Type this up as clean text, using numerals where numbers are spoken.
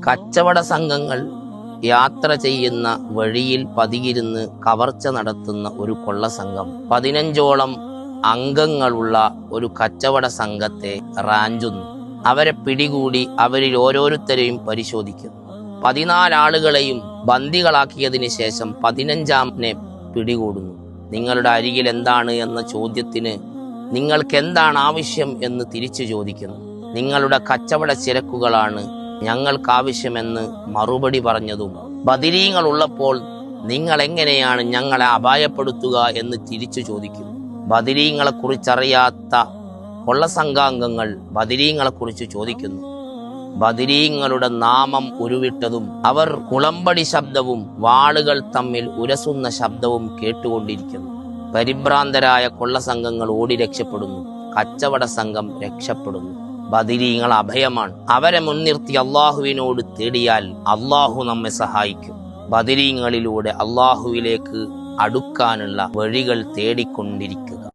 കച്ചവട സംഘങ്ങൾ യാത്ര ചെയ്യുന്ന വഴിയിൽ പതിയിരുന്ന് കവർച്ച നടത്തുന്ന ഒരു കൊള്ളസംഘം 15ഓളം അംഗങ്ങളുള്ള ഒരു കച്ചവട സംഘത്തെ റാഞ്ചുന്നു. അവരെ പിടികൂടി അവരിൽ ഓരോരുത്തരെയും പരിശോധിക്കുന്നു. 14 ആളുകളെയും ബന്ദികളാക്കിയതിന് ശേഷം 15ാമനെ പിടികൂടുന്നു. നിങ്ങളുടെ അരികിൽ എന്താണ് എന്ന ചോദ്യത്തിന് നിങ്ങൾക്ക് എന്താണ് ആവശ്യം എന്ന് തിരിച്ചു ചോദിക്കുന്നു. നിങ്ങളുടെ കച്ചവട ചരക്കുകളാണ് ഞങ്ങൾക്കാവശ്യമെന്ന് മറുപടി പറഞ്ഞതും, ബദരീങ്ങൾ ഉള്ളപ്പോൾ നിങ്ങൾ എങ്ങനെയാണ് ഞങ്ങളെ അപായപ്പെടുത്തുക എന്ന് തിരിച്ചു ചോദിക്കുന്നു. ബദരീങ്ങളെ കുറിച്ചറിയാത്ത കൊള്ളസംഘാംഗങ്ങൾ ബദരീങ്ങളെ കുറിച്ച് ചോദിക്കുന്നു. ബദരീങ്ങളുടെ നാമം ഉരുവിട്ടതും അവർ കുളമ്പടി ശബ്ദവും വാളുകൾ തമ്മിൽ ഉരസുന്ന ശബ്ദവും കേട്ടുകൊണ്ടിരിക്കുന്നു. പരിഭ്രാന്തരായ കൊള്ളസംഘങ്ങൾ ഓടി രക്ഷപ്പെടുന്നു. കച്ചവട സംഘം രക്ഷപ്പെടുന്നു. ബദരീങ്ങൾ അഭയമാണ്. അവരെ മുൻനിർത്തി അള്ളാഹുവിനോട് തേടിയാൽ അള്ളാഹു നമ്മെ സഹായിക്കും. ബദരീങ്ങളിലൂടെ അള്ളാഹുവിലേക്ക് അടുക്കാനുള്ള വഴികൾ തേടിക്കൊണ്ടിരിക്കും.